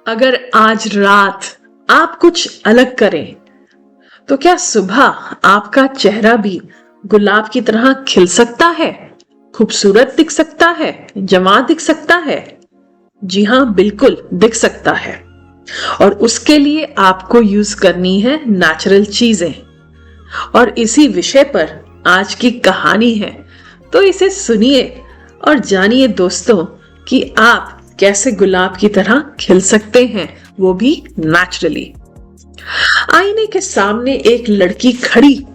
अगर आज रात आप कुछ अलग करें तो क्या सुबह आपका चेहरा भी गुलाब की तरह खिल सकता है, खूबसूरत दिख सकता है, जवां दिख सकता है? जी हाँ, बिल्कुल दिख सकता है। और उसके लिए आपको यूज करनी है नेचुरल चीजें। और इसी विषय पर आज की कहानी है, तो इसे सुनिए और जानिए दोस्तों कि आप कैसे गुलाब की तरह खिल सकते हैं, वो भी नेचुरली। आईने के सामने एक लड़की खड़ी,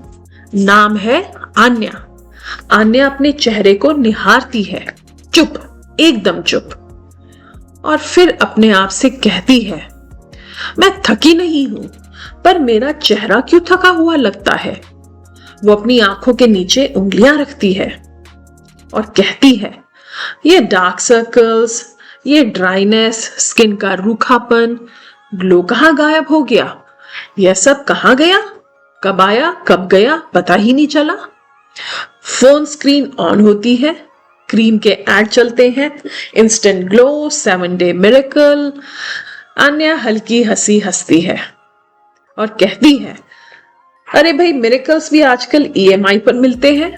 नाम है आन्या। आन्या अपने चेहरे को निहारती है, चुप, एकदम चुप। और फिर अपने आप से कहती है, मैं थकी नहीं हूं, पर मेरा चेहरा क्यों थका हुआ लगता है। वो अपनी आंखों के नीचे उंगलियां रखती है और कहती है, ये डार्क सर्कल्स, ये ड्राइनेस, स्किन का रूखापन, ग्लो कहां गायब हो गया? यह सब कहां गया? कब आया कब गया पता ही नहीं चला। फोन स्क्रीन ऑन होती है, क्रीम के ऐड चलते हैं, इंस्टेंट ग्लो, 7 डे मिरेकल। अन्या हल्की हंसी हंसती है और कहती है, अरे भाई, मिरेकल्स भी आजकल EMI पर मिलते हैं।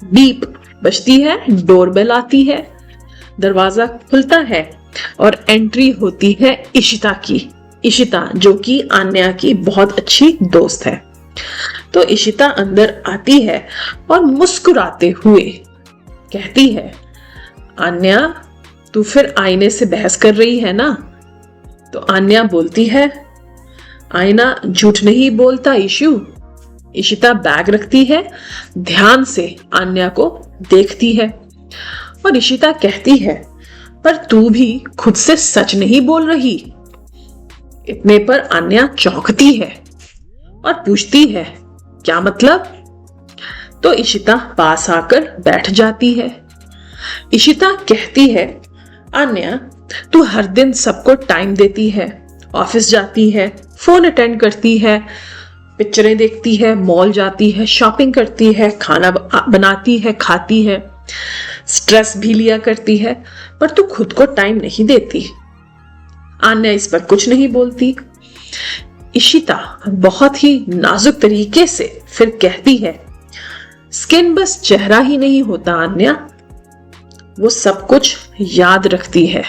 बीप बजती है, डोरबेल आती है, दरवाजा खुलता है और एंट्री होती है इशिता की। इशिता जो कि आन्या की बहुत अच्छी दोस्त है। तो इशिता अंदर आती है और मुस्कुराते हुए कहती है, आन्या, तू फिर आईने से बहस कर रही है ना? तो आन्या बोलती है, आईना झूठ नहीं बोलता इशू। इशिता बैग रखती है, ध्यान से आन्या को देखती है और इशिता कहती है, पर तू भी खुद से सच नहीं बोल रही। इतने पर आन्या चौंकती है और पूछती है, क्या मतलब? तो इशिता पास आकर बैठ जाती है। इशिता कहती है, आन्या, तू हर दिन सबको टाइम देती है, ऑफिस जाती है, फोन अटेंड करती है, पिक्चरें देखती है, मॉल जाती है, शॉपिंग करती है, खाना बनाती है, खाती है, स्ट्रेस भी लिया करती है, पर तू खुद को टाइम नहीं देती। आन्या इस पर कुछ नहीं बोलती। इशिता बहुत ही नाजुक तरीके से फिर कहती है, स्किन बस चेहरा ही नहीं होता आन्या, वो सब कुछ याद रखती है।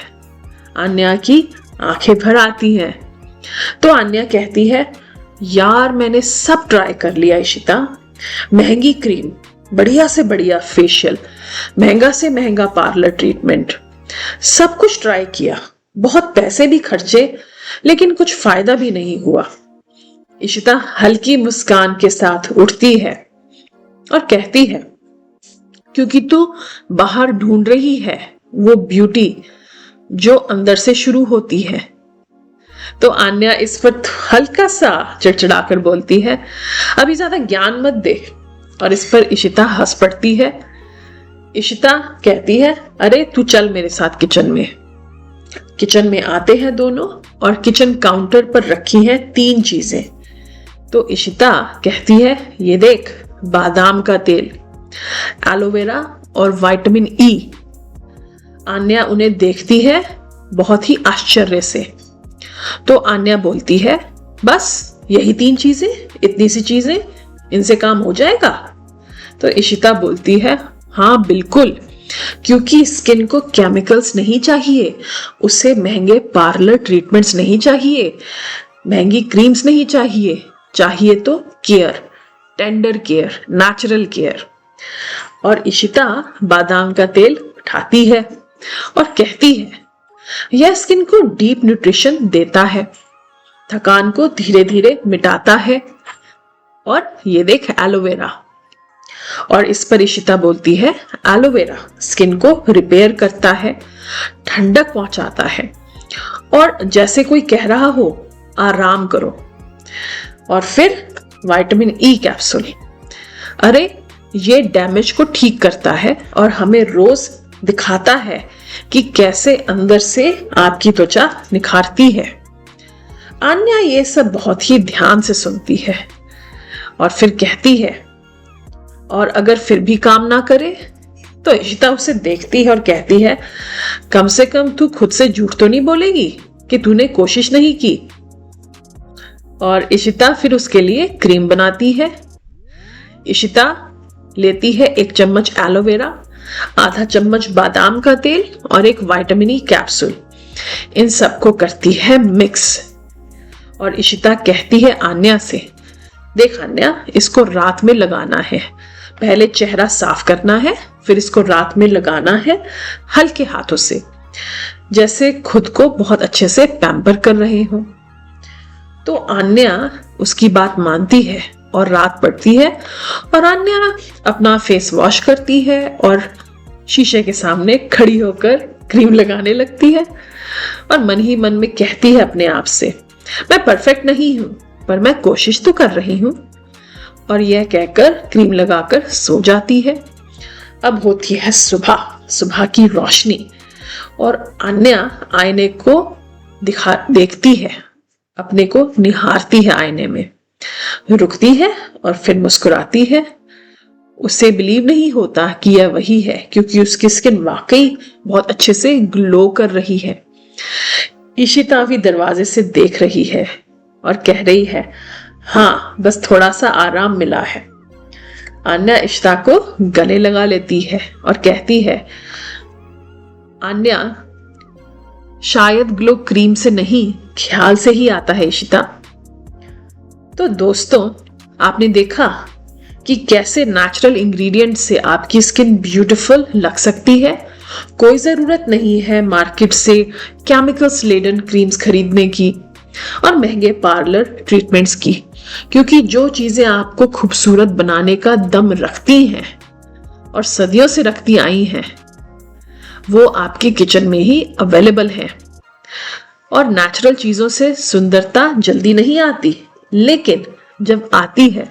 आन्या की आंखें भर आती हैं। तो आन्या कहती है, यार, मैंने सब ट्राई कर लिया इशिता। महंगी क्रीम, बढ़िया से बढ़िया फेशियल, महंगा से महंगा पार्लर ट्रीटमेंट, सब कुछ ट्राई किया, बहुत पैसे भी खर्चे, लेकिन कुछ फायदा भी नहीं हुआ। इशिता हल्की मुस्कान के साथ उठती है और कहती है, क्योंकि तू बाहर ढूंढ रही है वो ब्यूटी जो अंदर से शुरू होती है। तो आन्या इस पर हल्का सा चिड़चिड़ाकर बोलती है, अभी ज्यादा ज्ञान मत दे। और इस पर इशिता हंस पड़ती है। इशिता कहती है, अरे तू चल मेरे साथ किचन में। किचन में आते हैं दोनों और किचन काउंटर पर रखी हैं 3 चीजें। तो इशिता कहती है, ये देख, बादाम का तेल, एलोवेरा और विटामिन E। आन्या उन्हें देखती है बहुत ही आश्चर्य से। तो आन्या बोलती है, बस यही 3 चीजें, इतनी सी चीजें, इनसे काम हो जाएगा? तो इशिता बोलती है, हाँ बिल्कुल, क्योंकि स्किन को केमिकल्स नहीं चाहिए, उसे महंगे पार्लर ट्रीटमेंट्स नहीं चाहिए, महंगी क्रीम्स नहीं चाहिए, चाहिए तो care, tender care, natural care. और इशिता बादाम का तेल उठाती है और कहती है, यह स्किन को डीप न्यूट्रिशन देता है, थकान को धीरे धीरे मिटाता है। और ये देख एलोवेरा। और इस पर इशिता बोलती है, एलोवेरा स्किन को रिपेयर करता है, ठंडक पहुंचाता है, और जैसे कोई कह रहा हो, आराम करो। और फिर विटामिन E कैप्सूल, अरे ये डैमेज को ठीक करता है और हमें रोज दिखाता है कि कैसे अंदर से आपकी त्वचा निखारती है। आन्या ये सब बहुत ही ध्यान से सुनती है और फिर कहती है, और अगर फिर भी काम ना करे? तो इशिता उसे देखती है और कहती है, कम से कम तू खुद से झूठ तो नहीं बोलेगी, कि तूने कोशिश नहीं की। और इशिता फिर उसके लिए क्रीम बनाती है। इशिता लेती है 1 चम्मच एलोवेरा, आधा चम्मच बादाम का तेल और एक विटामिन ई कैप्सूल। इन सबको करती है मिक्स और इशिता कहती है आन्या से, देख आन्या, इसको रात में लगाना है। पहले चेहरा साफ करना है, फिर इसको रात में लगाना है हल्के हाथों से, जैसे खुद को बहुत अच्छे से पैम्पर कर रहे हो। तो आन्या उसकी बात मानती है और रात पड़ती है और आन्या अपना फेस वॉश करती है और शीशे के सामने खड़ी होकर क्रीम लगाने लगती है और मन ही मन में कहती है अपने आप से, मैं परफेक्ट नहीं हूं पर मैं कोशिश तो कर रही हूं। और यह कहकर क्रीम लगाकर सो जाती है। अब होती है सुबह, सुबह की रोशनी और आन्या आईने को देखती है, अपने को निहारती है आईने में, रुकती है और फिर मुस्कुराती है। उसे बिलीव नहीं होता कि यह वही है, क्योंकि उसकी स्किन वाकई बहुत अच्छे से ग्लो कर रही है। इशिता भी दरवाजे से देख रही है और कह रही है, हाँ बस थोड़ा सा आराम मिला है। आन्या इशिता को गले लगा लेती है और कहती है, आन्या शायद ग्लो क्रीम से नहीं ख्याल से ही आता है इशिता। तो दोस्तों, आपने देखा कि कैसे नेचुरल इंग्रेडिएंट से आपकी स्किन ब्यूटीफुल लग सकती है। कोई जरूरत नहीं है मार्केट से केमिकल्स लेडन क्रीम्स खरीदने की और महंगे पार्लर ट्रीटमेंट्स की, क्योंकि जो चीजें आपको खूबसूरत बनाने का दम रखती हैं और सदियों से रखती आई हैं, वो आपके किचन में ही अवेलेबल है। और नेचुरल चीजों से सुंदरता जल्दी नहीं आती, लेकिन जब आती है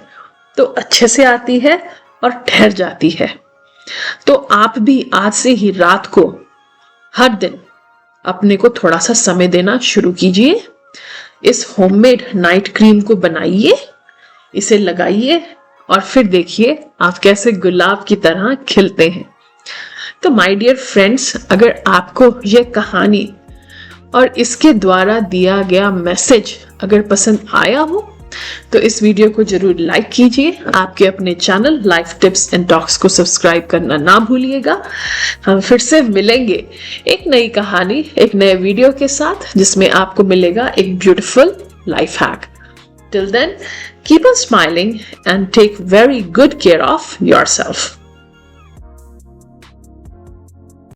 तो अच्छे से आती है और ठहर जाती है। तो आप भी आज से ही रात को हर दिन अपने को थोड़ा सा समय देना शुरू कीजिए। इस होममेड नाइट क्रीम को बनाइए, इसे लगाइए और फिर देखिए आप कैसे गुलाब की तरह खिलते हैं। तो माय डियर फ्रेंड्स, अगर आपको यह कहानी और इसके द्वारा दिया गया मैसेज अगर पसंद आया हो तो इस वीडियो को जरूर लाइक कीजिए। आपके अपने channel life tips and talks को सब्सक्राइब करना ना भूलिएगा। हम फिर से मिलेंगे एक नई कहानी, एक नए वीडियो के साथ, जिसमें आपको मिलेगा एक beautiful life hack. Till then, keep on smiling and take very good care of yourself.